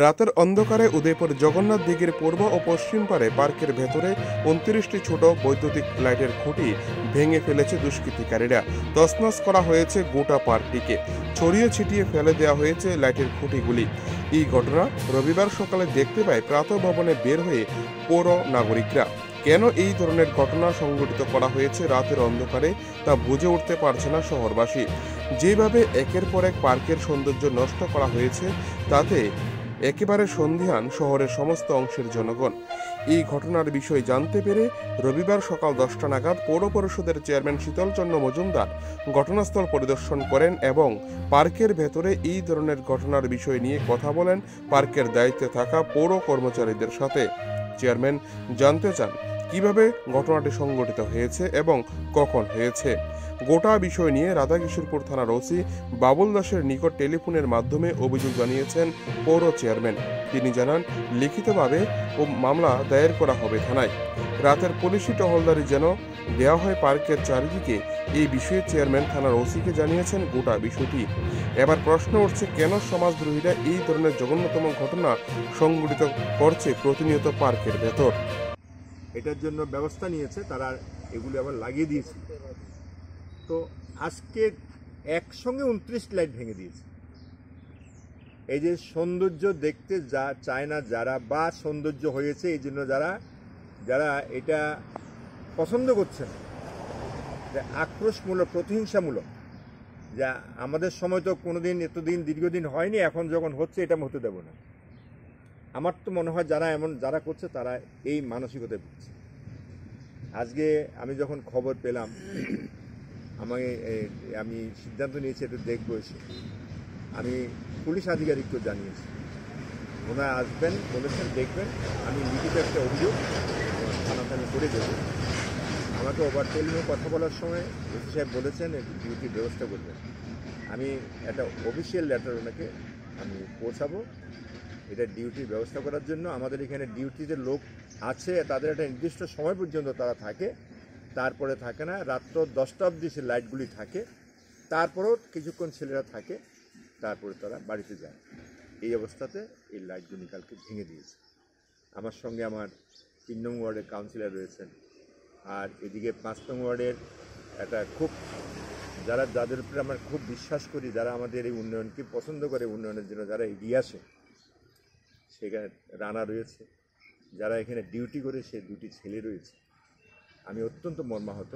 রাতের অন্ধকারে উদয়পুর জগন্নাথ দিঘির পূর্ব ও পশ্চিম পারে পার্কের ভেতরে 29টি ছোট বৈদ্যুতিক লাইটের খুঁটি ভেঙে ফেলেছে দুষ্কৃতিকারীরা। তছনছ করা হয়েছে গোটা পার্কটিকে, ছড়িয়ে ছিটিয়ে ফেলে দেওয়া হয়েছে লাইটের খুঁটিগুলি। এই ঘটনা রবিবার সকালে দেখতে পায় প্রাতঃভবনে বের হয়ে পৌর নাগরিকরা। কেন এই ধরনের ঘটনা সংঘটিত করা হয়েছে রাতের অন্ধকারে তা বুঝে উঠতে পারছে না শহরবাসী। যেভাবে একের পর এক পার্কের সৌন্দর্য নষ্ট করা হয়েছে তাতে একেবারে সন্ধিহান শহরের সমস্ত অংশের জনগণ। এই ঘটনার বিষয় জানতে পেরে রবিবার সকাল 10টা নাগাদ পৌর পরিষদের চেয়ারম্যান শীতলচন্দ্র মজুমদার ঘটনাস্থল পরিদর্শন করেন এবং পার্কের ভেতরে এই ধরনের ঘটনার বিষয় নিয়ে কথা বলেন পার্কের দায়িত্বে থাকা পৌর কর্মচারীদের সাথে। চেয়ারম্যান জানতে চান কিভাবে ঘটনাটি সংঘটিত হয়েছে এবং কখন হয়েছে। গোটা বিষয় নিয়ে রাধাকিশোরপুর থানার ওসি বাবুল দাসের নিকট টেলিফোনের মাধ্যমে অভিযোগ জানিয়েছেন পৌর চেয়ারম্যান। তিনি জানান, লিখিতভাবে মামলা দায়ের করা হবে থানায়। রাতের পুলিশি টহলদারি যেন দেওয়া হয় পার্কের চারিদিকে, এই বিষয়ে চেয়ারম্যান থানার ওসিকে জানিয়েছেন গোটা বিষয়টি। এবার প্রশ্ন উঠছে, কেন সমাজদ্রোহীরা এই ধরনের জঘন্যতম ঘটনা সংঘটিত করছে প্রতিনিয়ত পার্কের ভেতর। এটার জন্য ব্যবস্থা নিয়েছে তারা, এগুলি আবার লাগিয়ে দিয়েছে। তো আজকে একসঙ্গে 29 লাইট ভেঙে দিয়েছে। এই যে সৌন্দর্য দেখতে যা চায় না যারা, বা সৌন্দর্য হয়েছে এই জন্য যারা যারা এটা পছন্দ করছে না, যে আক্রোশমূলক প্রতিহিংসামূলক, যা আমাদের সময় তো কোনোদিন এতদিন দীর্ঘদিন হয়নি, এখন যখন হচ্ছে এটা হতে দেব না। আমার তো মনে হয় যারা করছে তারা এই মানসিকতায় ভুগছে। আজকে আমি যখন খবর পেলাম, আমি সিদ্ধান্ত নিয়েছি এটা দেখবো। এসে আমি পুলিশ আধিকারিককে জানিয়েছি, ওনারা আসবেন, বলেছেন দেখবেন। আমি লিখিত একটা অভিযোগ থানাতে করে দেব। আমাকে ওভার টেলিফোনে কথা বলার সময় ওসি সাহেব বলেছেন ডিউটির ব্যবস্থা করবেন। আমি একটা অফিসিয়াল লেটার ওনাকে আমি পৌঁছাবো এটা ডিউটির ব্যবস্থা করার জন্য। আমাদের এখানে ডিউটিতে লোক আছে, তাদের একটা নির্দিষ্ট সময় পর্যন্ত তারা থাকে, তারপরে থাকে না। রাত্র 10টা অবধি সে লাইটগুলি থাকে, তারপরেও কিছুক্ষণ ছেলেরা থাকে, তারপরে তারা বাড়িতে যায়। এই অবস্থাতে এই লাইটগুলি কালকে ভেঙে দিয়েছে। আমার সঙ্গে আমার 3 নং ওয়ার্ডের কাউন্সিলর রয়েছেন, আর এদিকে 5 নং ওয়ার্ডের একটা খুব যাদের উপরে আমরা খুব বিশ্বাস করি, যারা আমাদের এই উন্নয়নকে পছন্দ করে, উন্নয়নের জন্য যারা এগিয়ে আসে, সেখানে রানা রয়েছে, যারা এখানে ডিউটি করে সে 2টি ছেলে রয়েছে। আমি অত্যন্ত মর্মাহত।